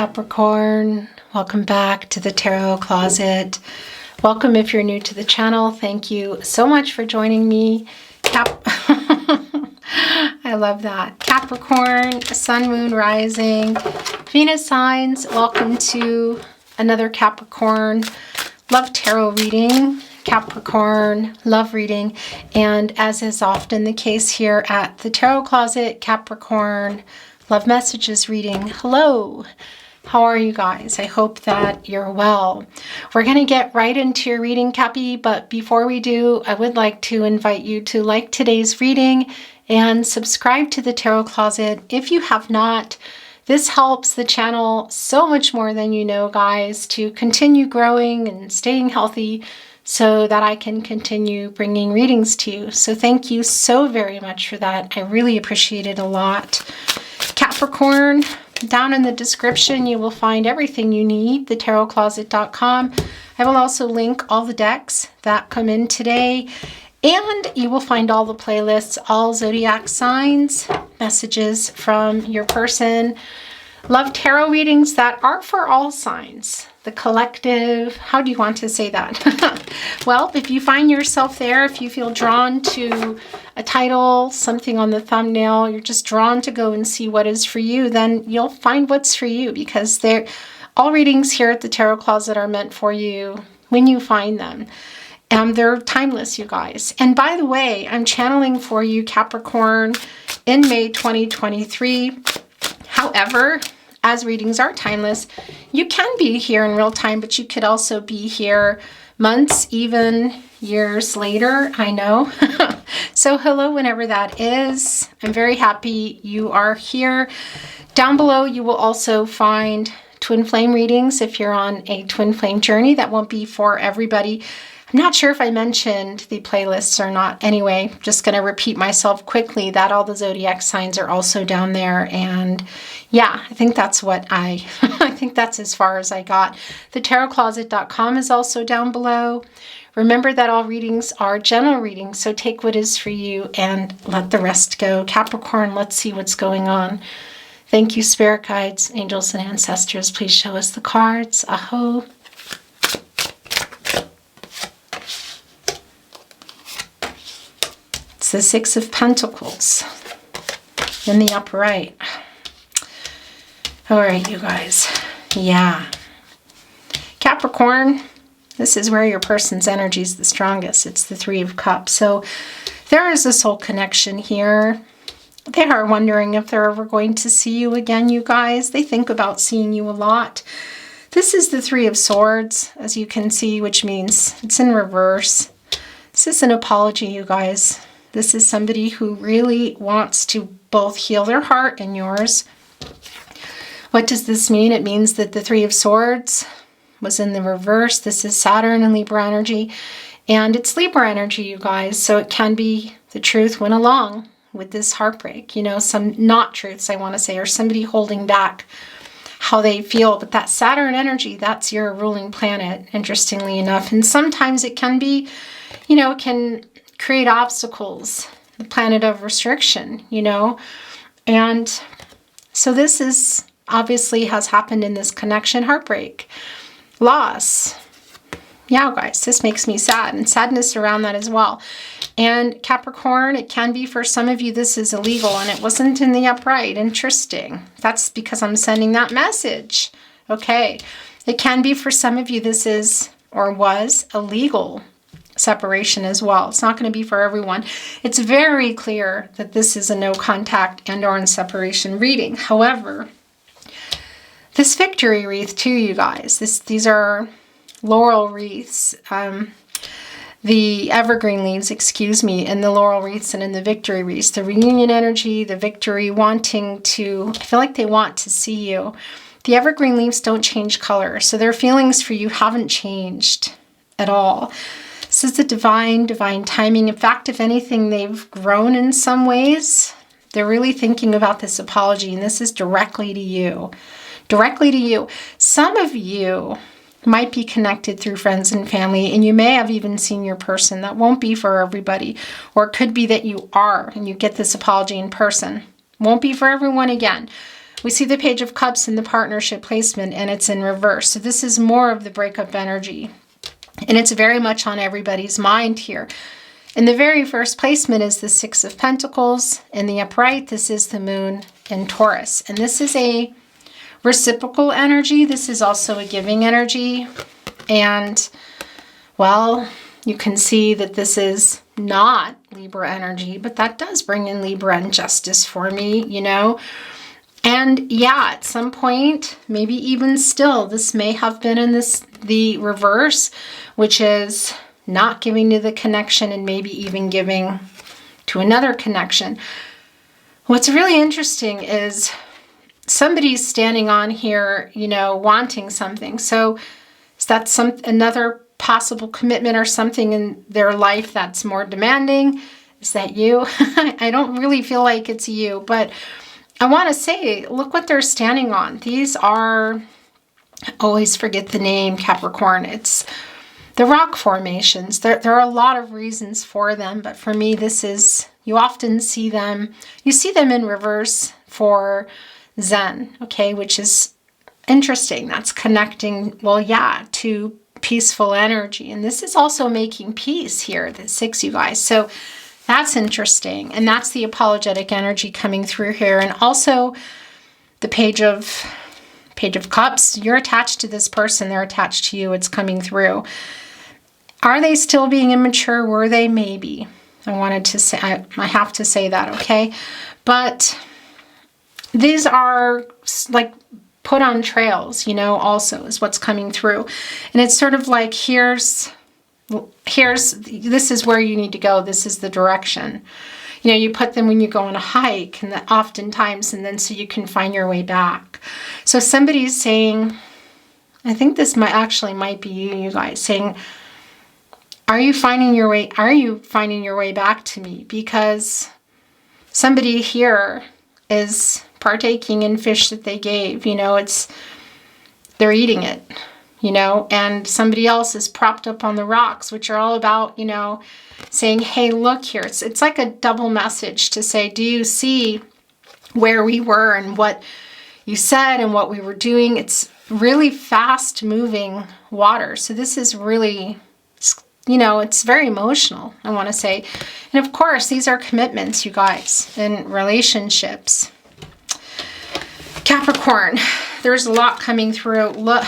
Capricorn. Welcome back to the Tarot Closet. Welcome if you're new to the channel. Thank you so much for joining me. I love that. Capricorn, Sun, Moon, Rising, Venus signs. Welcome to another Capricorn Love Tarot Reading. Capricorn Love Reading. And as is often the case here at the Tarot Closet, Capricorn Love Messages Reading. Hello. How are you guys? I hope that you're well. We're going to get right into your reading, Cappy, but before we do, I would like to invite you to like today's reading and subscribe to the Tarot Closet if you have not. This helps the channel so much more than you know, guys, to continue growing and staying healthy so that I can continue bringing readings to you. So thank you so very much for that. I really appreciate it a lot. Capricorn, down in the description, you will find everything you need, thetarotcloset.com. I will also link all the decks that come in today, and you will find all the playlists, all zodiac signs, messages from your person, love tarot readings that are for all signs, the collective. How do you want to say that? Well, if you find yourself there, if you feel drawn to a title, something on the thumbnail, you're just drawn to go and see what is for you, then you'll find what's for you, because all readings here at the Tarot Closet are meant for you when you find them. And they're timeless, you guys. And by the way, I'm channeling for you, Capricorn, in May 2023. However, as readings are timeless, you can be here in real time, but you could also be here months, even years later, I know. So hello, whenever that is. I'm very happy you are here. Down below, you will also find twin flame readings if you're on a twin flame journey. That won't be for everybody. I'm not sure if I mentioned the playlists or not. Anyway, just going to repeat myself quickly that all the zodiac signs are also down there. And yeah, I think that's what I think that's as far as I got. Thetarotcloset.com is also down below. Remember that all readings are general readings, so take what is for you and let the rest go. Capricorn, let's see what's going on. Thank you, spirit guides, angels, and ancestors. Please show us the cards. Aho. It's the Six of Pentacles in the upright. All right, you guys. Yeah. Capricorn, this is where your person's energy is the strongest. It's the Three of Cups. So there is a soul connection here. They are wondering if they're ever going to see you again, you guys. They think about seeing you a lot. This is the Three of Swords, as you can see, which means it's in reverse. This is an apology, you guys. This is somebody who really wants to both heal their heart and yours. What does this mean? It means that the Three of Swords was in the reverse. This is Saturn and Libra energy, and it's Libra energy, you guys. So it can be the truth went along with this heartbreak. You know, some not truths, I want to say, or somebody holding back how they feel. But that Saturn energy, that's your ruling planet, interestingly enough. And sometimes it can be, you know, it can create obstacles, the planet of restriction, you know. And so this is obviously has happened in this connection. Heartbreak, loss. Yeah, guys, this makes me sad, and sadness around that as well. And Capricorn, it can be for some of you this is illegal, and it wasn't in the upright. Interesting. That's because I'm sending that message. Okay. It can be for some of you this is or was illegal separation as well. It's not going to be for everyone. It's very clear that this is a no contact and or in separation reading. However, this victory wreath too, you guys, these are laurel wreaths, the evergreen leaves, excuse me, in the laurel wreaths and in the victory wreaths, the reunion energy, the victory, wanting to, I feel like they want to see you. The evergreen leaves don't change color, so their feelings for you haven't changed at all. This is the divine timing. In fact, if anything, they've grown in some ways. They're really thinking about this apology, and this is directly to you. Directly to you. Some of you might be connected through friends and family, and you may have even seen your person. That won't be for everybody. Or it could be that you are, and you get this apology in person. Won't be for everyone again. We see the Page of Cups in the partnership placement, and it's in reverse. So this is more of the breakup energy. And it's very much on everybody's mind here. In the very first placement is the Six of Pentacles. In the upright, this is the Moon in Taurus. And this is a reciprocal energy. This is also a giving energy. And, well, you can see that this is not Libra energy, but that does bring in Libra and justice for me, you know. And yeah, at some point, maybe even still, this may have been in the reverse, which is not giving to the connection and maybe even giving to another connection. What's really interesting is somebody's standing on here, you know, wanting something. So is that another possible commitment or something in their life that's more demanding? Is that you? I don't really feel like it's you, but I want to say, look what they're standing on. These are, I always forget the name, Capricorn. It's the rock formations. There are a lot of reasons for them, but for me, this is, you often see them, you see them in reverse for Zen, okay, which is interesting. That's connecting, well, yeah, to peaceful energy. And this is also making peace here, the 6, you guys. So that's interesting. And that's the apologetic energy coming through here. And also the Page of Cups. You're attached to this person. They're attached to you. It's coming through. Are they still being immature? Were they? Maybe. I wanted to say, I have to say that, okay? But these are like put on trails, you know, also is what's coming through. And it's sort of like, this is where you need to go. This is the direction. You know, you put them when you go on a hike, and oftentimes, and then so you can find your way back. So somebody's saying, I think this might be you guys, saying, are you finding your way back to me? Because somebody here is partaking in fish that they gave, you know, they're eating it, you know, and somebody else is propped up on the rocks, which are all about, you know, saying, hey, look here. It's like a double message to say, do you see where we were and what you said and what we were doing? It's really fast moving water. So this is really, you know, it's very emotional, I want to say. And of course, these are commitments, you guys, in relationships. Capricorn, there's a lot coming through. Look,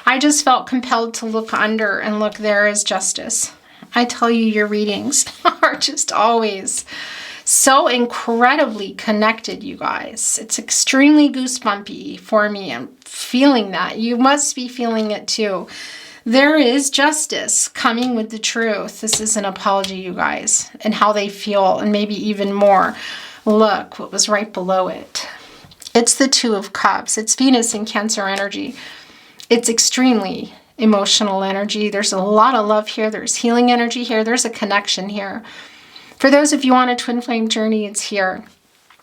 I just felt compelled to look under, and look, there is justice. I tell you, your readings are just always so incredibly connected, you guys. It's extremely goosebumpy for me. I'm feeling that. You must be feeling it too. There is justice coming with the truth. This is an apology, you guys, and how they feel, and maybe even more. Look what was right below it. It's the Two of Cups. It's Venus in Cancer energy. It's extremely emotional energy. There's a lot of love here. There's healing energy here. There's a connection here. For those of you on a twin flame journey, it's here.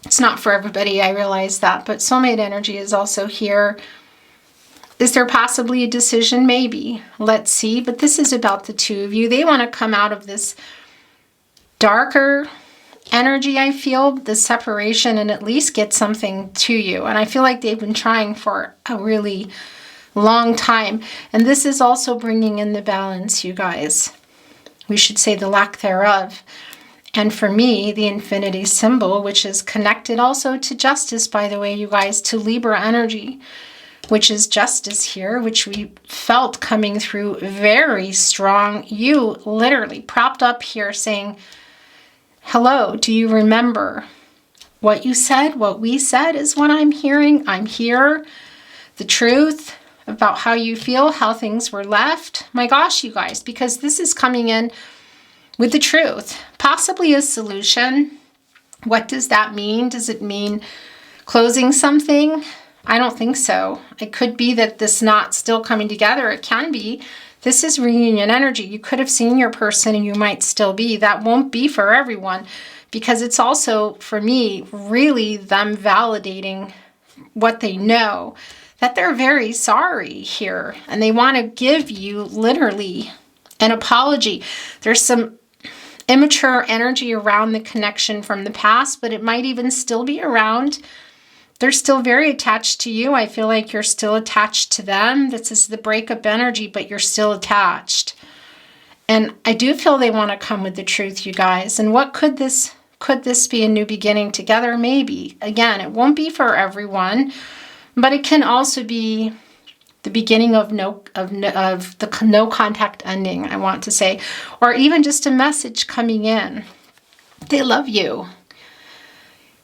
It's not for everybody, I realize that, but soulmate energy is also here. Is there possibly a decision? Maybe. Let's see. But this is about the two of you. They want to come out of this darker energy, I feel, the separation, and at least get something to you. And I feel like they've been trying for a really long time. And this is also bringing in the balance, you guys. We should say the lack thereof. And for me, the infinity symbol, which is connected also to justice, by the way, you guys, to Libra energy, which is justice here, which we felt coming through very strong. You literally propped up here saying, hello, do you remember what you said? What we said is what I'm hearing. I'm here. The truth about how you feel, how things were left. My gosh, you guys, because this is coming in with the truth, possibly a solution. What does that mean? Does it mean closing something? I don't think so. It could be that this knot still coming together. It can be. This is reunion energy. You could have seen your person and you might still be. That won't be for everyone, because it's also, for me, really them validating what they know, that they're very sorry here. And they want to give you literally an apology. There's some immature energy around the connection from the past, but it might even still be around. They're still very attached to you. I feel like you're still attached to them. This is the breakup energy, but you're still attached. And I do feel they want to come with the truth, you guys. And what could this be? A new beginning together? Maybe. Again, it won't be for everyone, but it can also be the beginning of the no contact ending, I want to say, or even just a message coming in. They love you.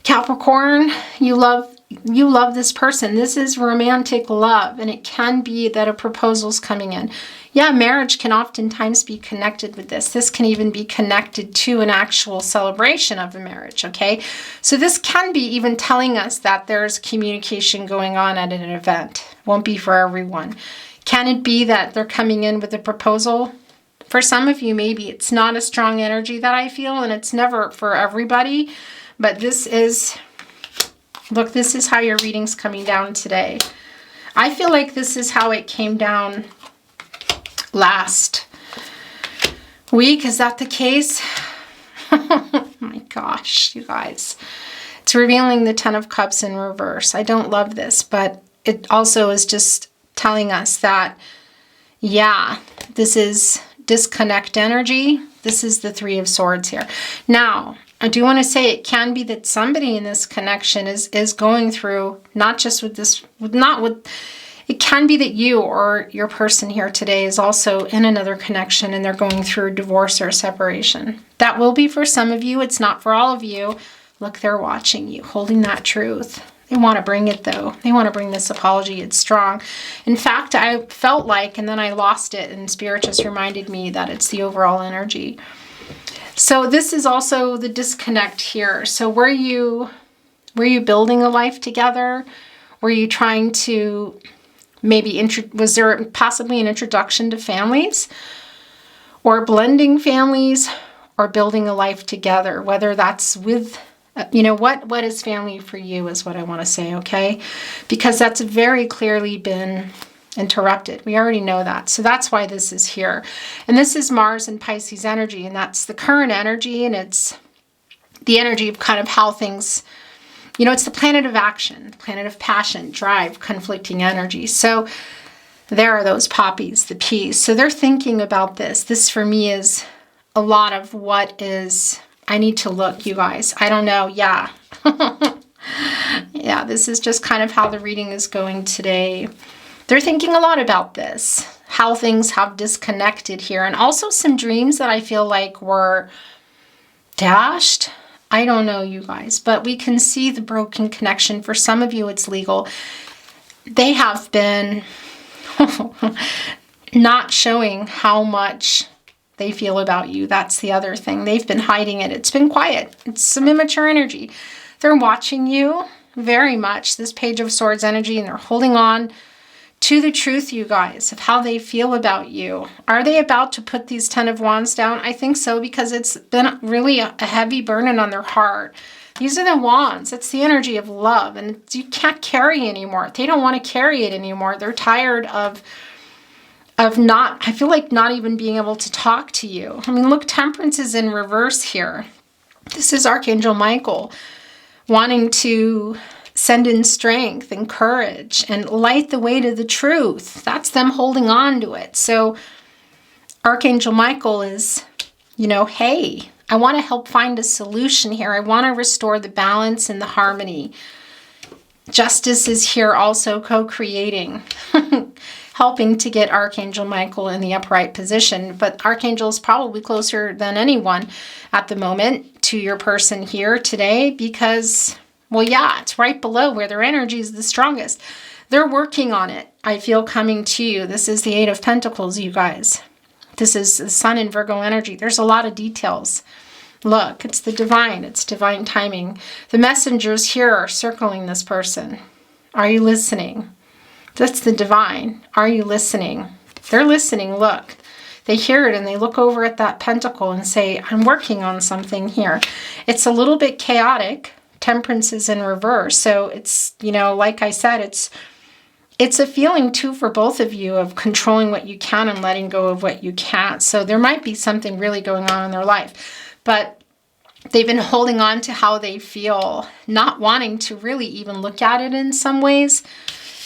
Capricorn, you love this person. This is romantic love, and it can be that a proposal's coming in. Yeah, marriage can oftentimes be connected with this. This can even be connected to an actual celebration of a marriage, okay? So this can be even telling us that there's communication going on at an event. Won't be for everyone. Can it be that they're coming in with a proposal? For some of you, maybe it's not a strong energy that I feel, and it's never for everybody. But this is, look, this is how your reading's coming down today. I feel like this is how it came down last week. Is that the case? Oh my gosh, you guys. It's revealing the Ten of Cups in reverse. I don't love this, but it also is just telling us that, yeah, this is disconnect energy. This is the Three of Swords here. Now, I do want to say it can be that somebody in this connection is going through, not just with this, it can be that you or your person here today is also in another connection and they're going through divorce or separation. That will be for some of you. It's not for all of you. Look, they're watching you, holding that truth. They want to bring it though. They want to bring this apology. It's strong. In fact, I felt like, and then I lost it, and Spirit just reminded me that it's the overall energy. So this is also the disconnect here. So were you building a life together? Were you trying to maybe, was there possibly an introduction to families? Or blending families? Or building a life together? Whether that's with, you know, what is family for you is what I want to say, okay? Because that's very clearly been interrupted. We already know that. So that's why this is here. And this is Mars and Pisces energy, and that's the current energy, and it's the energy of kind of how things, you know, it's the planet of action, the planet of passion, drive, conflicting energy. So there are those poppies, the peas. So they're thinking about this. This for me is a lot of what is, I need to look, you guys. I don't know. Yeah. Yeah, this is just kind of how the reading is going today. They're thinking a lot about this, how things have disconnected here, and also some dreams that I feel like were dashed. I don't know, you guys, but we can see the broken connection. For some of you, it's legal. They have been not showing how much they feel about you. That's the other thing. They've been hiding it. It's been quiet. It's some immature energy. They're watching you very much, this Page of Swords energy, and they're holding on to the truth, you guys, of how they feel about you. Are they about to put these Ten of Wands down? I think so, because it's been really a heavy burden on their heart. These are the wands. It's the energy of love, and you can't carry anymore. They don't want to carry it anymore. They're tired of not, I feel like not even being able to talk to you. I mean, look, Temperance is in reverse here. This is Archangel Michael wanting to send in strength and courage and light the way to the truth. That's them holding on to it. So Archangel Michael is, you know, hey, I want to help find a solution here. I want to restore the balance and the harmony. Justice is here also co-creating, helping to get Archangel Michael in the upright position. But Archangel is probably closer than anyone at the moment to your person here today because, well, yeah, it's right below where their energy is the strongest. They're working on it. I feel coming to you. This is the Eight of Pentacles, you guys. This is the Sun in Virgo energy. There's a lot of details. Look, it's the divine. It's divine timing. The messengers here are circling this person. Are you listening? That's the divine. Are you listening? They're listening. Look. They hear it and they look over at that pentacle and say, I'm working on something here. It's a little bit chaotic. Temperance is in reverse. So it's, you know, like I said, it's a feeling too for both of you of controlling what you can and letting go of what you can't. So there might be something really going on in their life. But They've been holding on to how they feel, not wanting to really even look at it in some ways.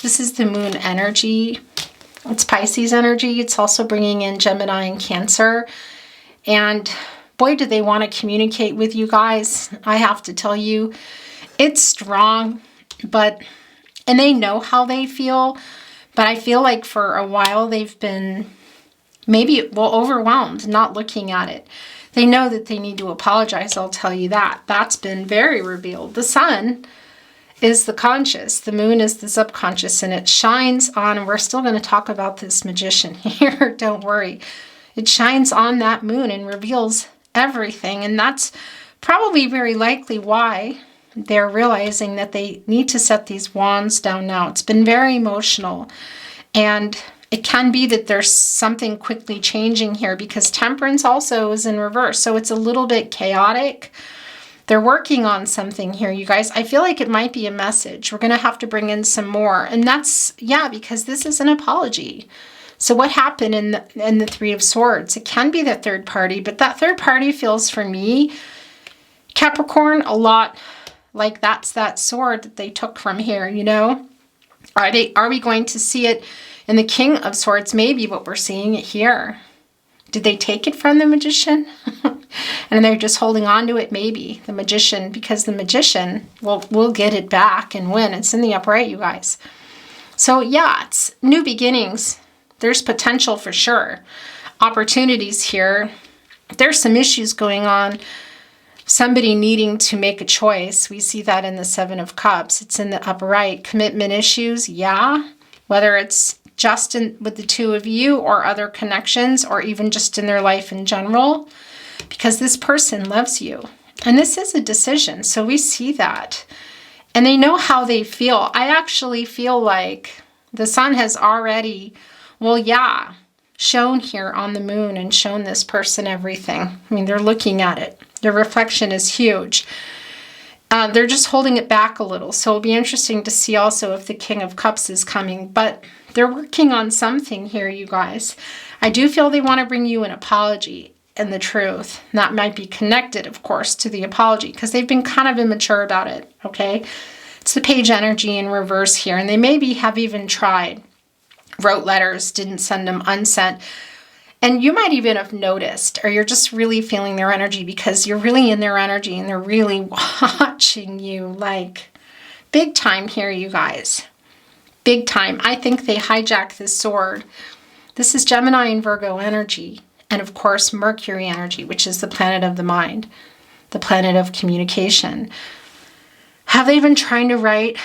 This is the moon energy. It's Pisces energy. It's also bringing in Gemini and Cancer. And boy, do they want to communicate with you guys. I have to tell you, it's strong, and they know how they feel, but I feel like for a while they've been maybe, overwhelmed, not looking at it. They know that they need to apologize, I'll tell you that. That's been very revealed. The sun is the conscious, the moon is the subconscious, and it shines on, and we're still going to talk about this magician here, don't worry. It shines on that moon and reveals everything, and that's probably very likely why they're realizing that they need to set these wands down now. It's been very emotional, and it can be that there's something quickly changing here because Temperance also is in reverse. So it's a little bit chaotic. They're working on something here, you guys. I feel like it might be a message. We're going to have to bring in some more. And that's, yeah, because this is an apology. So what happened in the Three of Swords? It can be the third party, but that third party feels for me, Capricorn, a lot like that's that sword that they took from here, you know? Are we going to see it in the King of Swords? Maybe, but we're seeing it here. Did they take it from the Magician? And they're just holding on to it? Maybe. The Magician, because the Magician will get it back and win. It's in the upright, you guys. So yeah, it's new beginnings. There's potential for sure. Opportunities here. There's some issues going on. Somebody needing to make a choice. We see that in the Seven of Cups. It's in the upper right. Commitment issues, yeah. Whether it's just with the two of you or other connections or even just in their life in general. Because this person loves you. And this is a decision. So we see that. And they know how they feel. I actually feel like the sun has already, shown here on the moon and shown this person everything. I mean, they're looking at it. Their reflection is huge. They're just holding it back a little. So it'll be interesting to see also if the King of Cups is coming. But they're working on something here, you guys. I do feel they want to bring you an apology and the truth. And that might be connected, of course, to the apology because they've been kind of immature about it, okay? It's the Page energy in reverse here. And they maybe have even tried. Wrote letters, didn't send them, unsent. And you might even have noticed, or you're just really feeling their energy because you're really in their energy and they're really watching you like big time here, you guys. Big time. I think they hijacked this sword. This is Gemini and Virgo energy. And of course, Mercury energy, which is the planet of the mind, the planet of communication. Have they been trying to write?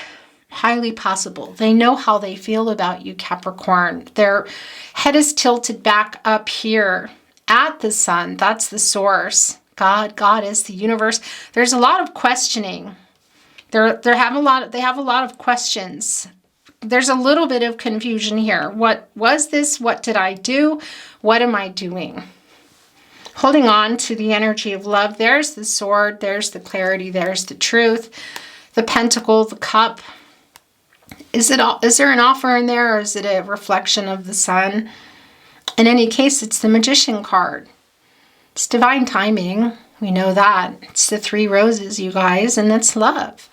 Highly possible. They know how they feel about you, Capricorn. Their head is tilted back up here at the sun. That's the source. God is the universe. There's a lot of questioning. They have a lot of questions. There's a little bit of confusion here. What was this? What did I do? What am I doing? Holding on to the energy of love. There's the sword. There's the clarity. There's the truth. The pentacle, the cup. Is there an offer in there, or is it a reflection of the sun? In any case, it's the Magician card. It's divine timing. We know that. It's the three roses, you guys, and it's love.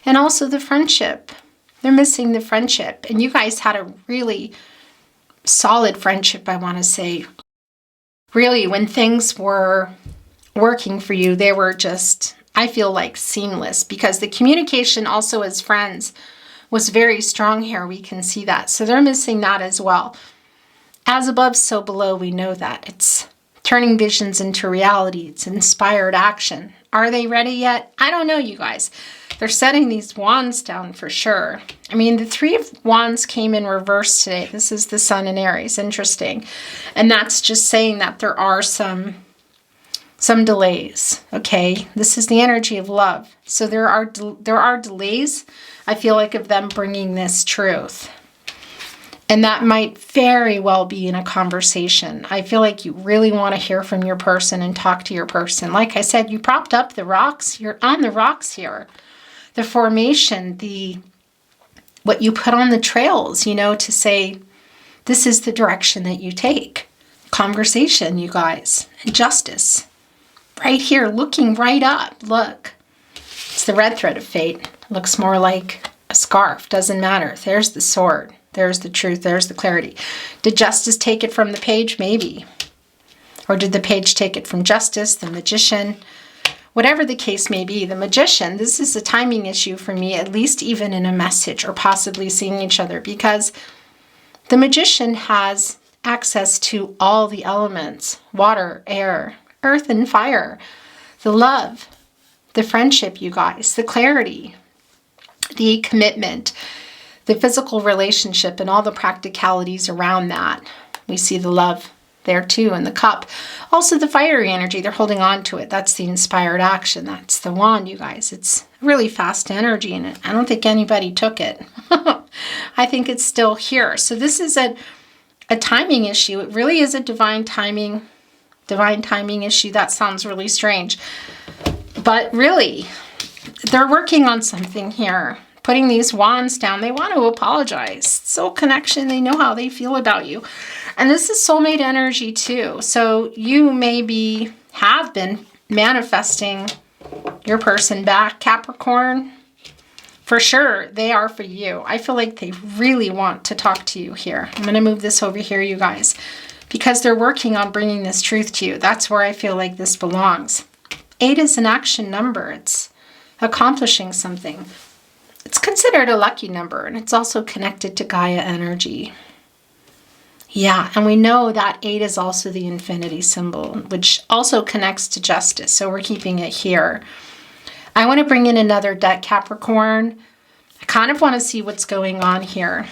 And also the friendship. They're missing the friendship. And you guys had a really solid friendship, I want to say. Really, when things were working for you, they were just, I feel like, seamless. Because the communication also as friends was very strong here. We can see that. So they're missing that as well. As above, so below, we know that. It's turning visions into reality. It's inspired action. Are they ready yet? I don't know, you guys. They're setting these wands down for sure. I mean, the Three of Wands came in reverse today. This is the Sun in Aries. Interesting. And that's just saying that there are some delays, okay? This is the energy of love. So there are delays, I feel like, of them bringing this truth. And that might very well be in a conversation. I feel like you really want to hear from your person and talk to your person. Like I said, you propped up the rocks. You're on the rocks here. The formation, what you put on the trails, you know, to say, this is the direction that you take. Conversation, you guys. And justice. right here, looking right up. Look, it's the red thread of fate. Looks more like a scarf. Doesn't matter. There's the sword. There's the truth. There's the clarity. Did justice take it from the page? Maybe. Or did the page take it from justice, the magician? Whatever the case may be, the magician, this is a timing issue for me, at least even in a message or possibly seeing each other, because the magician has access to all the elements: water, air, earth, and fire. The love, the friendship, you guys, the clarity, the commitment, the physical relationship, and all the practicalities around that. We see the love there too in the cup. Also the fiery energy, they're holding on to it. That's the inspired action. That's the wand, you guys. It's really fast energy, and I don't think anybody took it. I think it's still here. So this is a timing issue. It really is a divine timing issue. That sounds really strange. But really, they're working on something here. Putting these wands down, they want to apologize. Soul connection, they know how they feel about you. And this is soulmate energy too. So you have been manifesting your person back, Capricorn. For sure, they are for you. I feel like they really want to talk to you here. I'm going to move this over here, you guys, because they're working on bringing this truth to you. That's where I feel like this belongs. 8 is an action number. It's accomplishing something. It's considered a lucky number, and it's also connected to Gaia energy. Yeah, and we know that 8 is also the infinity symbol, which also connects to justice, so we're keeping it here. I want to bring in another deck, Capricorn. I kind of want to see what's going on here.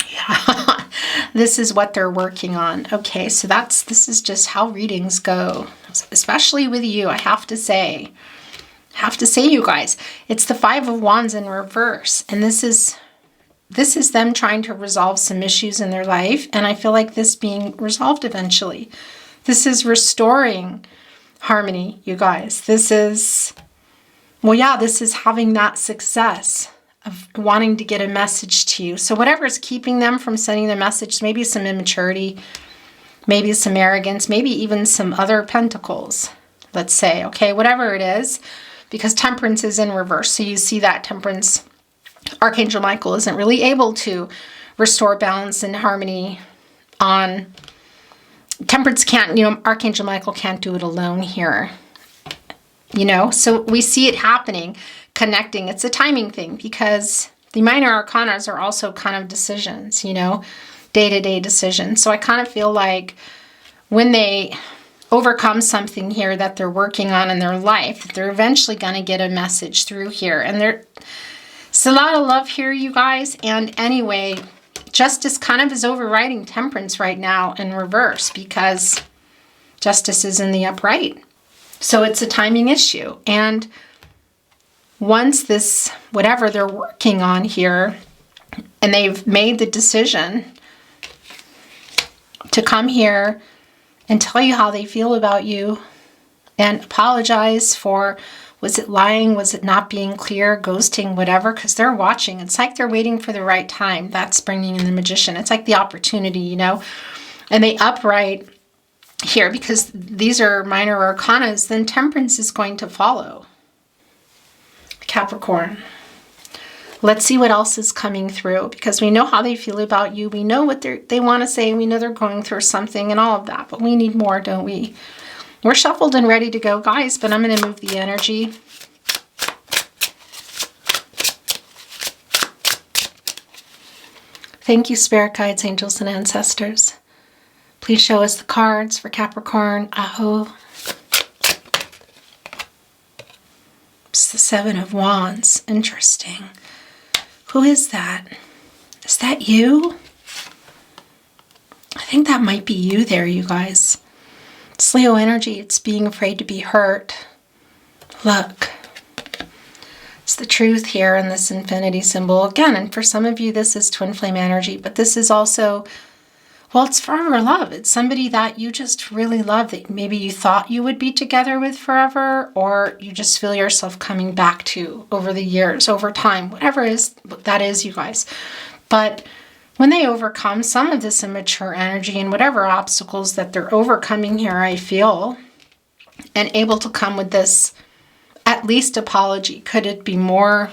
Yeah, this is what they're working on. Okay, so this is just how readings go, especially with you, I have to say. You guys, it's the 5 of Wands in reverse, and this is them trying to resolve some issues in their life, and I feel like this being resolved eventually. This is restoring harmony, you guys. This is having that success of wanting to get a message to you. So whatever is keeping them from sending the message, maybe some immaturity, maybe some arrogance, maybe even some other pentacles, let's say, okay, whatever it is, because Temperance is in reverse. So you see that Temperance, Archangel Michael isn't really able to restore balance and harmony on Temperance. Can't, Archangel Michael can't do it alone here, so we see it happening, connecting. It's a timing thing, because the minor arcanas are also kind of decisions, day-to-day decisions. So I kind of feel like when they overcome something here that they're working on in their life, that they're eventually going to get a message through here. And it's a lot of love here, you guys. And anyway, justice kind of is overriding Temperance right now in reverse, because justice is in the upright. So it's a timing issue. And once this, whatever they're working on here, and they've made the decision to come here and tell you how they feel about you and apologize for, was it lying, was it not being clear, ghosting, whatever, because they're watching. It's like they're waiting for the right time. That's bringing in the Magician. It's like the opportunity, and they upright here, because these are minor arcanas, then Temperance is going to follow. Capricorn. Let's see what else is coming through, because we know how they feel about you. We know what they want to say. We know they're going through something and all of that, but we need more, don't we? We're shuffled and ready to go, guys, but I'm going to move the energy. Thank you, Spirit Guides, Angels, and Ancestors. Please show us the cards for Capricorn. Aho. It's the 7 of Wands. Interesting. Who is that? Is that you? I think that might be you there, you guys. It's Leo energy. It's being afraid to be hurt. Look. It's the truth here in this infinity symbol. Again, and for some of you, this is twin flame energy, but this is also, well, it's forever love. It's somebody that you just really love, that maybe you thought you would be together with forever, or you just feel yourself coming back to over the years, over time, whatever that is, you guys. But when they overcome some of this immature energy and whatever obstacles that they're overcoming here, I feel, and able to come with this at least apology. Could it be more?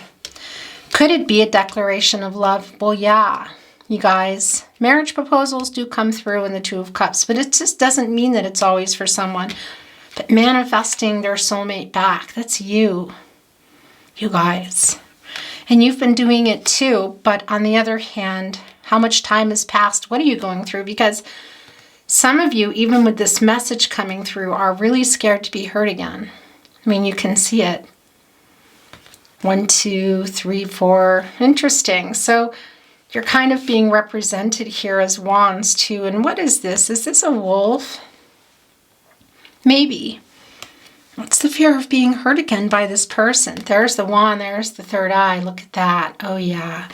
Could it be a declaration of love? Well, yeah, you guys. Marriage proposals do come through in the Two of Cups, but it just doesn't mean that it's always for someone. But manifesting their soulmate back, that's you guys. And you've been doing it too, but on the other hand, how much time has passed? What are you going through? Because some of you, even with this message coming through, are really scared to be hurt again. I mean, you can see it. 1, 2, 3, 4. Interesting. So you're kind of being represented here as wands too. And what is this? Is this a wolf? Maybe. What's the fear of being hurt again by this person? There's the wand. There's the third eye. Look at that. Oh, yeah.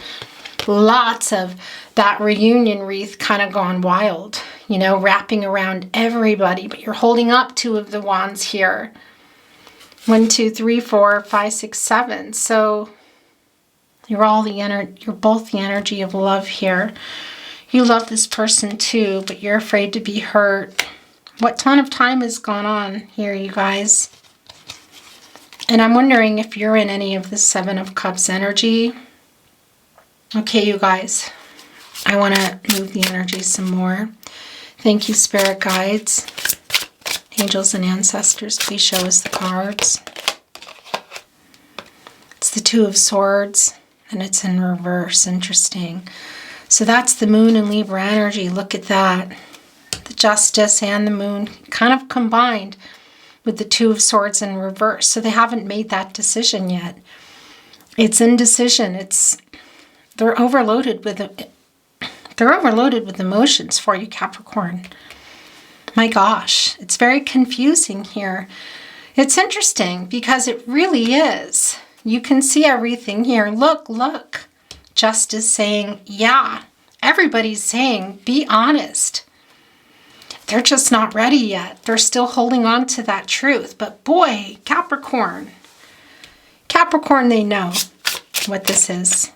Lots of that reunion wreath kind of gone wild, you know, wrapping around everybody. But you're holding up 2 of the wands here. 1, 2, 3, 4, 5, 6, 7. So you're both the energy of love here. You love this person too, but you're afraid to be hurt. What ton of time has gone on here, you guys? And I'm wondering if you're in any of the 7 of Cups energy. Okay, you guys, I want to move the energy some more. Thank you, spirit guides. Angels and ancestors, please show us the cards. It's the 2 of Swords, and it's in reverse. Interesting. So that's the Moon and Libra energy. Look at that. The Justice and the Moon kind of combined with the 2 of Swords in reverse. So they haven't made that decision yet. It's indecision. They're overloaded with emotions for you, Capricorn. My gosh, it's very confusing here. It's interesting because it really is. You can see everything here. Look. Justice saying, yeah. Everybody's saying, be honest. They're just not ready yet. They're still holding on to that truth. But boy, Capricorn, they know what this is.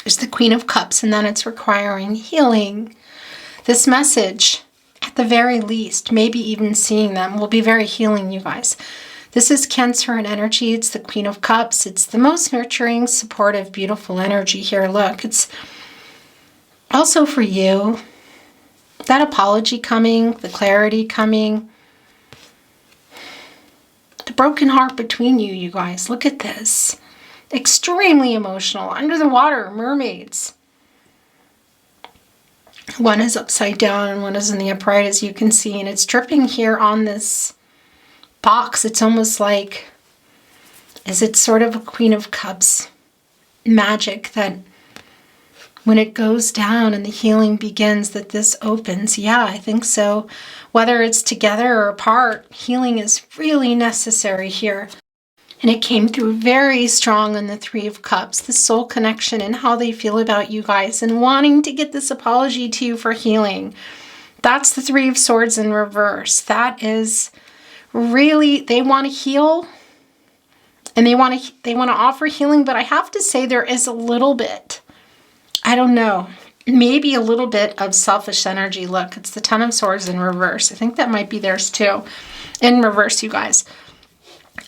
There's the Queen of Cups, and then it's requiring healing. This message, at the very least, maybe even seeing them, will be very healing, you guys. This is Cancer in energy. It's the Queen of Cups. It's the most nurturing, supportive, beautiful energy here. Look, it's also for you. That apology coming, the clarity coming, the broken heart between you, you guys. Look at this. Extremely emotional. Under the water, mermaids. One is upside down and one is in the upright, as you can see. And it's dripping here on this box. It's almost like, is it sort of a Queen of Cups magic that when it goes down and the healing begins, that this opens? Yeah, I think so. Whether it's together or apart, healing is really necessary here. And it came through very strong in the 3 of Cups, the soul connection and how they feel about you guys and wanting to get this apology to you for healing. That's the 3 of Swords in reverse. That is really, they want to heal and they want to offer healing, but I have to say there is a little bit, I don't know, maybe a little bit of selfish energy. Look, it's the 10 of Swords in reverse. I think that might be theirs too. In reverse, you guys.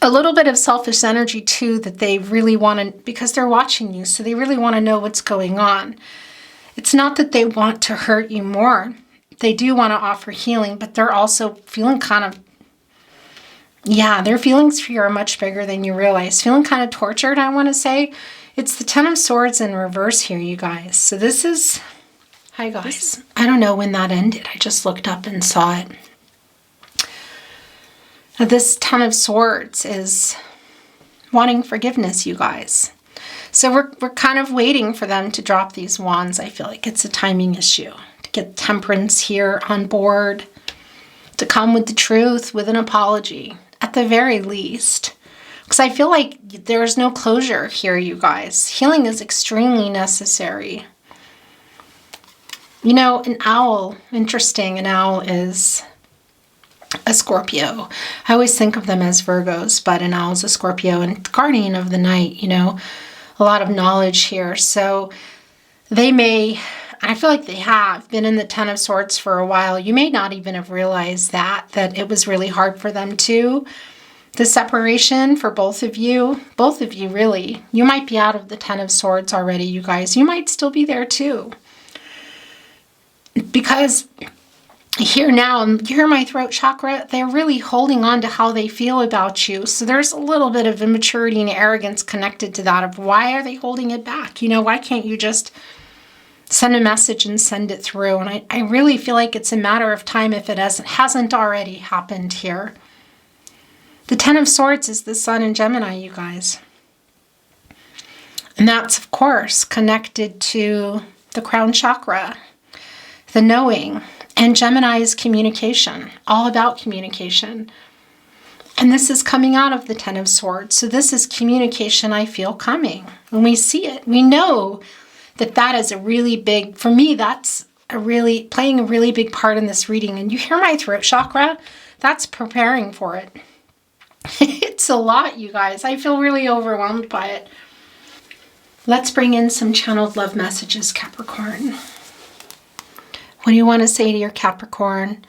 A little bit of selfish energy too, that they really want to, because they're watching you, so they really want to know what's going on. It's not that they want to hurt you more. They do want to offer healing, but they're also feeling kind of, yeah, their feelings for you are much bigger than you realize. Feeling kind of tortured, I want to say. It's the 10 of Swords in reverse here, you guys. So this is, hi guys. I don't know when that ended. I just looked up and saw it. Now, this 10 of Swords is wanting forgiveness, you guys. So we're kind of waiting for them to drop these wands. I feel like it's a timing issue. To get Temperance here on board. To come with the truth, with an apology. At the very least. Because I feel like there's no closure here, you guys. Healing is extremely necessary. You know, an owl, interesting, an owl is a Scorpio. I always think of them as Virgos, but an owl is a Scorpio and guardian of the night, you know. A lot of knowledge here. So they may I feel like they have been in the Ten of Swords for a while. You may not even have realized that it was really hard for them too. The separation for both of you really. You might be out of the Ten of Swords already, you guys. You might still be there too. Because here now, and you hear my throat chakra, they're really holding on to how they feel about you. So there's a little bit of immaturity and arrogance connected to that of why are they holding it back? You know, why can't you just send a message and send it through? And I really feel like it's a matter of time if it hasn't already happened here. The Ten of Swords is the Sun in Gemini, you guys. And that's, of course, connected to the crown chakra, the knowing. And Gemini is communication, all about communication. And this is coming out of the Ten of Swords. So this is communication I feel coming. When we see it, we know that is a really big, for me, that's playing a really big part in this reading. And you hear my throat chakra, that's preparing for it. It's a lot, you guys. I feel really overwhelmed by it. Let's bring in some channeled love messages, Capricorn. What do you want to say to your Capricorn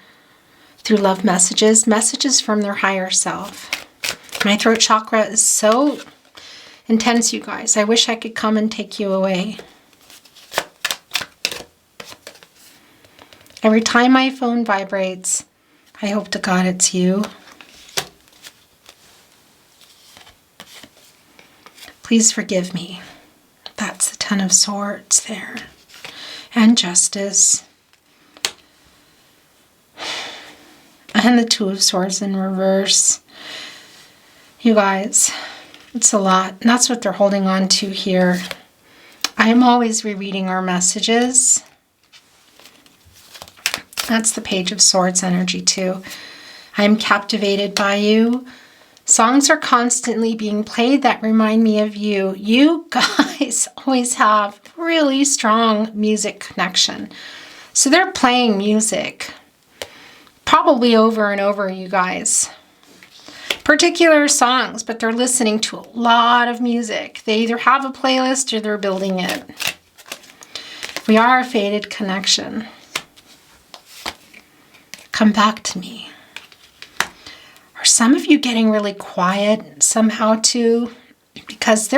through love messages? Messages from their higher self. My throat chakra is so intense, you guys. I wish I could come and take you away. Every time my phone vibrates, I hope to God it's you. Please forgive me. That's the Ten of Swords there. And Justice. And the Two of Swords in reverse. You guys, it's a lot. And that's what they're holding on to here. I am always rereading our messages. That's the Page of Swords energy too. I am captivated by you. Songs are constantly being played that remind me of you. You guys always have really strong music connection. So they're playing music. Probably over and over, you guys. Particular songs, but they're listening to a lot of music. They either have a playlist or they're building it. We are a fated connection. Come back to me. Are some of you getting really quiet somehow too? Because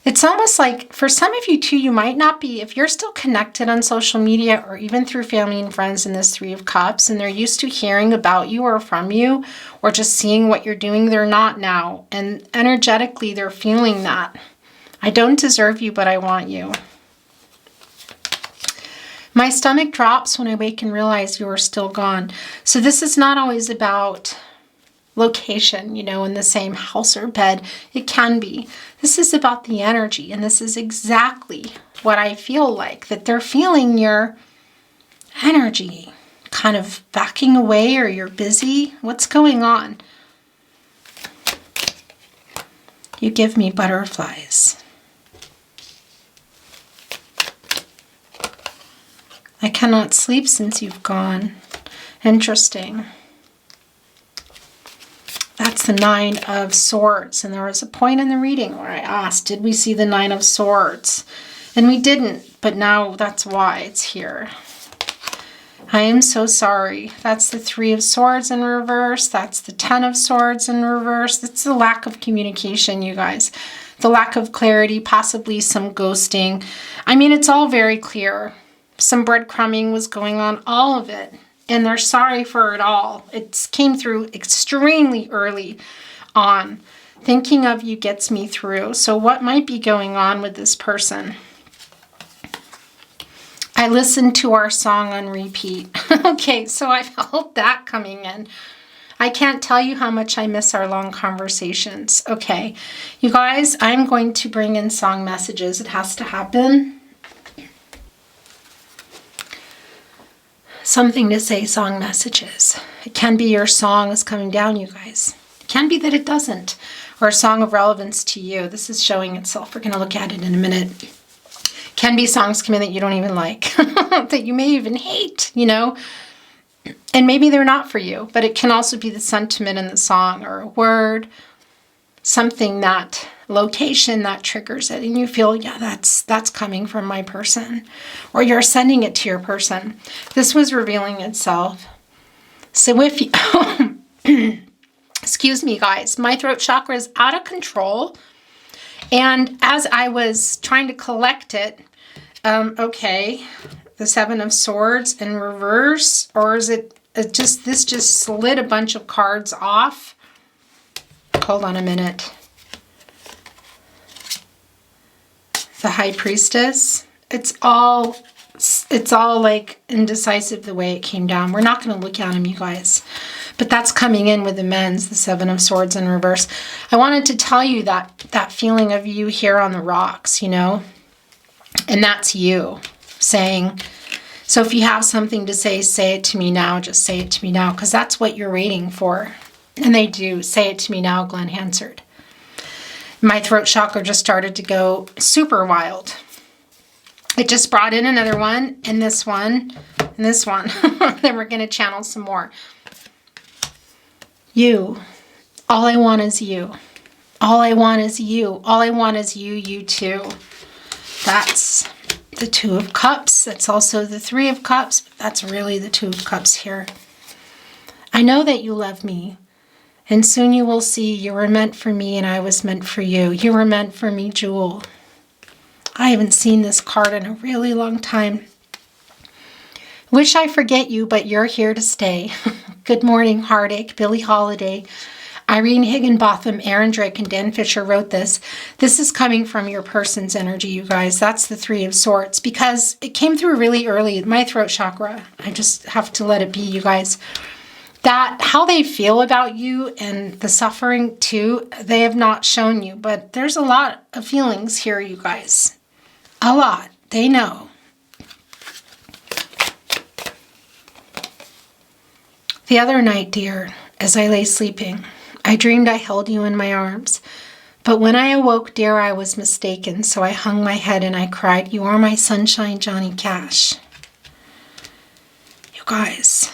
it's almost like for some of you too, you might not be, if you're still connected on social media or even through family and friends in this Three of Cups, and they're used to hearing about you or from you or just seeing what you're doing, they're not now. And energetically, they're feeling that. I don't deserve you, but I want you. My stomach drops when I wake and realize you are still gone. So this is not always about location, you know, in the same house or bed. It can be. This is about the energy, and this is exactly what I feel like, that they're feeling your energy kind of backing away, or you're busy. What's going on? You give me butterflies. I cannot sleep since you've gone. Interesting. That's the Nine of Swords. And there was a point in the reading where I asked, did we see the Nine of Swords? And we didn't, but now that's why it's here. I am so sorry. That's the Three of Swords in reverse. That's the Ten of Swords in reverse. That's the lack of communication, you guys. The lack of clarity, possibly some ghosting. I mean, it's all very clear. Some breadcrumbing was going on, all of it. And they're sorry for it all. It came through extremely early on. Thinking of you gets me through. So what might be going on with this person? I listened to our song on repeat. Okay, so I felt that coming in. I can't tell you how much I miss our long conversations. Okay, you guys, I'm going to bring in song messages. It has to happen. Something to say, song messages. It can be your song is coming down, you guys. It can be that it doesn't. Or a song of relevance to you. This is showing itself. We're going to look at it in a minute. Can be songs come in that you don't even like. That you may even hate, you know. And maybe they're not for you. But it can also be the sentiment in the song or a word. Something that location that triggers it, and you feel, yeah, that's coming from my person, or you're sending it to your person. This was revealing itself. So if you, excuse me, guys, my throat chakra is out of control. And as I was trying to collect it, okay, the Seven of Swords in reverse, or is it just, this just slid a bunch of cards off? Hold on a minute. The High Priestess. It's all like indecisive the way it came down. We're not going to look at them, you guys. But that's coming in with the men's, the Seven of Swords in reverse. I wanted to tell you that feeling of you here on the rocks, you know? And that's you saying, so if you have something to say it to me now. Just say it to me now, because that's what you're waiting for. And they do. Say it to me now, Glenn Hansard. My throat chakra just started to go super wild. It just brought in another one, and this one, and this one. Then we're going to channel some more. You. All I want is you. All I want is you. All I want is you, you too. That's the Two of Cups. That's also the Three of Cups, but that's really the Two of Cups here. I know that you love me, and soon you will see you were meant for me and I was meant for you. You were meant for me, Jewel. I haven't seen this card in a really long time. Wish I forget you, but you're here to stay. Good morning, Heartache, Billie Holiday, Irene Higginbotham, Aaron Drake, and Dan Fisher wrote this. This is coming from your person's energy, you guys. That's the Three of Swords, because it came through really early. My throat chakra. I just have to let it be, you guys. That how they feel about you and the suffering too, they have not shown you. But there's a lot of feelings here, you guys. A lot. They know. The other night, dear, as I lay sleeping, I dreamed I held you in my arms. But when I awoke, dear, I was mistaken, so I hung my head and I cried, you are my sunshine, Johnny Cash. You guys,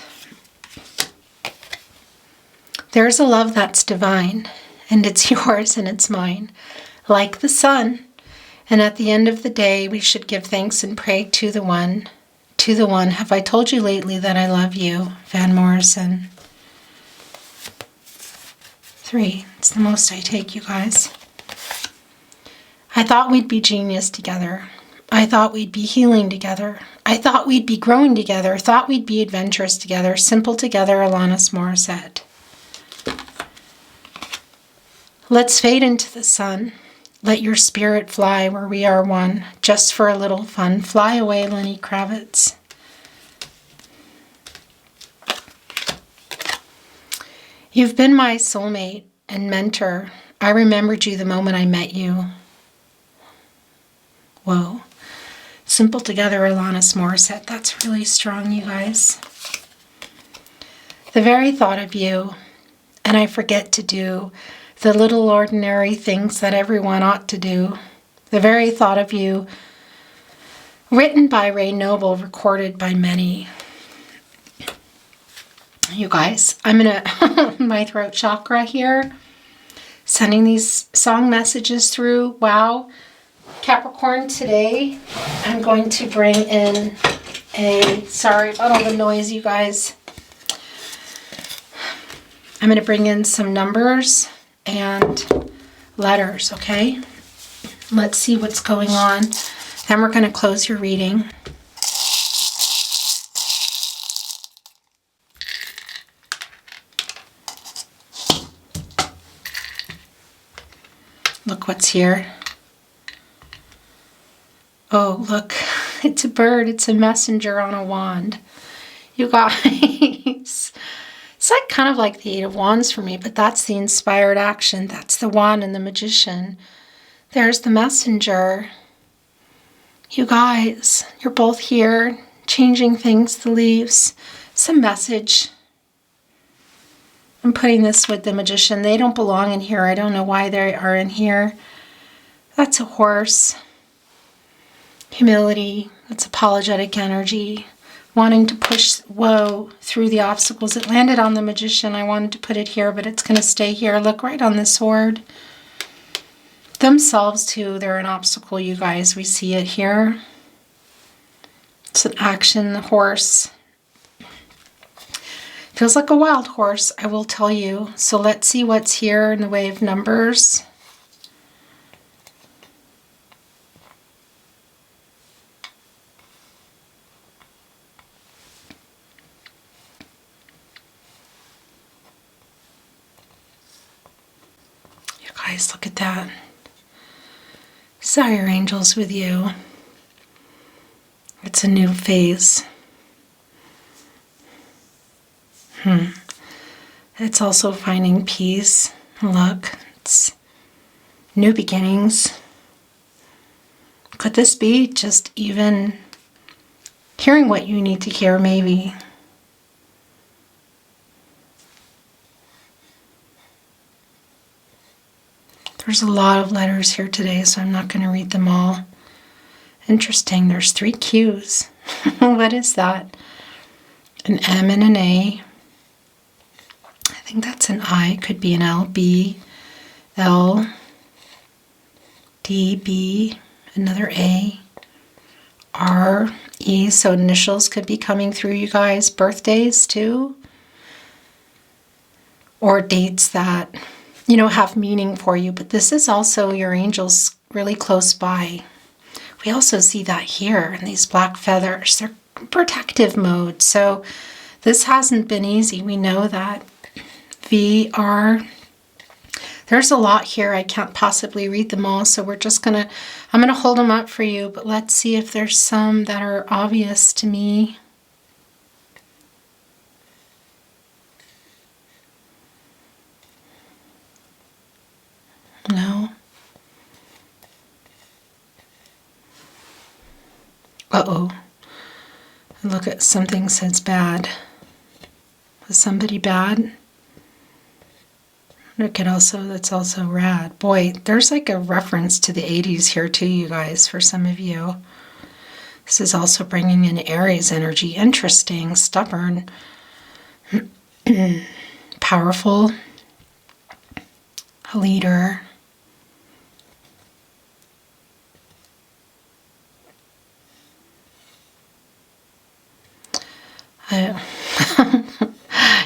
there's a love that's divine, and it's yours and it's mine, like the sun. And at the end of the day, we should give thanks and pray to the one. To the one, have I told you lately that I love you? Van Morrison. 3. It's the most I take, you guys. I thought we'd be genius together. I thought we'd be healing together. I thought we'd be growing together. Thought we'd be adventurous together. Simple together, Alanis Morissette. Let's fade into the sun. Let your spirit fly where we are one, just for a little fun. Fly away, Lenny Kravitz. You've been my soulmate and mentor. I remembered you the moment I met you. Whoa. Simple together, Alanis Morissette. That's really strong, you guys. The very thought of you, and I forget to do the little ordinary things that everyone ought to do. The very thought of you, written by Ray Noble, recorded by many. You guys, I'm going to, my throat chakra here, sending these song messages through. Wow. Capricorn, today I'm going to bring in sorry about all the noise, you guys. I'm going to bring in some numbers and letters, okay? Let's see what's going on. Then we're going to close your reading. Look what's here. Oh, look, it's a bird. It's a messenger on a wand. You guys. It's like kind of like the Eight of Wands for me, but that's the inspired action. That's the wand and the magician. There's the messenger. You guys, you're both here, changing things, the leaves. Some message. I'm putting this with the magician. They don't belong in here. I don't know why they are in here. That's a horse. Humility. That's apologetic energy. Wanting to push, through the obstacles. It landed on the magician. I wanted to put it here, but it's going to stay here. Look, right on the sword. themselves too. They're an obstacle, you guys. We see it here. It's an action horse. Feels like a wild horse, I will tell you. So let's see what's here in the way of numbers. You guys, look at that. So your angel's with you. It's a new phase. It's also finding peace. Look, it's new beginnings. Could this be just even hearing what you need to hear, maybe? There's a lot of letters here today, so I'm not going to read them all. Interesting, there's 3 Qs. What is that? An M and an A. I think that's an I. Could be an L, B, L, D, B, another A, R, E. So initials could be coming through, you guys. Birthdays too. Or dates that, you know, have meaning for you. But this is also your angels really close by. We also see that here in these black feathers. They're protective mode. So this hasn't been easy. We know that. VR. There's a lot here. I can't possibly read them all. So we're just I'm going to hold them up for you. But let's see if there's some that are obvious to me. No. Uh-oh. Look at something says bad. Was somebody bad? Look at that's also rad. Boy, there's like a reference to the 80s here too, you guys, for some of you. This is also bringing in Aries energy. Interesting, stubborn, powerful, a leader.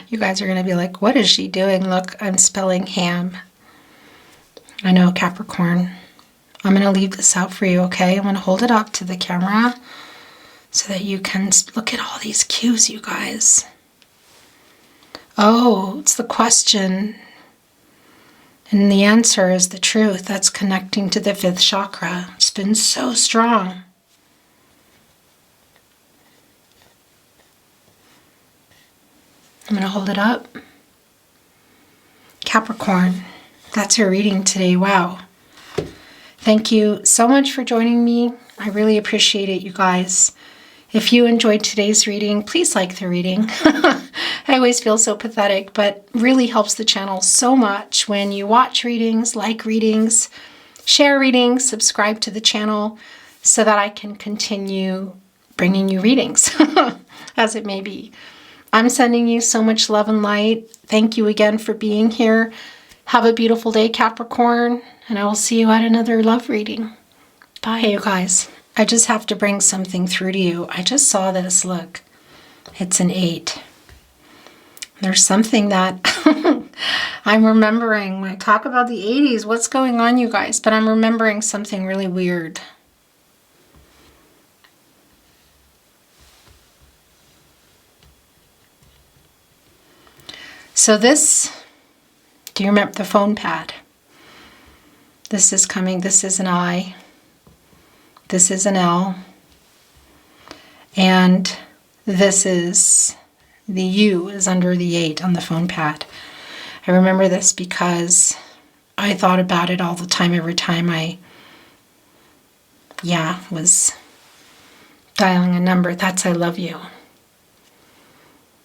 You guys are going to be like, what is she doing? Look, I'm spelling ham. I know, Capricorn. I'm going to leave this out for you, okay? I'm going to hold it up to the camera so that you can look at all these cues, you guys. Oh, it's the question. And the answer is the truth. That's connecting to the 5th chakra. It's been so strong. I'm going to hold it up. Capricorn, that's your reading today. Wow. Thank you so much for joining me. I really appreciate it, you guys. If you enjoyed today's reading, please like the reading. I always feel so pathetic, but really helps the channel so much when you watch readings, like readings, share readings, subscribe to the channel so that I can continue bringing you readings as it may be. I'm sending you so much love and light. Thank you again for being here. Have a beautiful day, Capricorn, and I will see you at another love reading. Bye. Hey, you guys. I just have to bring something through to you. I just saw this. Look. It's an 8. There's something that I'm remembering when I talk about the 80s. What's going on, you guys? But I'm remembering something really weird. So this, do you remember the phone pad? This is coming, this is an I, this is an L, and this is, the U is under the 8 on the phone pad. I remember this because I thought about it all the time, every time I, was dialing a number. That's I love you.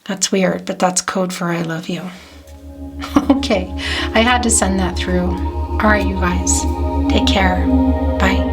That's weird, but that's code for I love you. Okay, I had to send that through. All right, you guys, take care. Bye.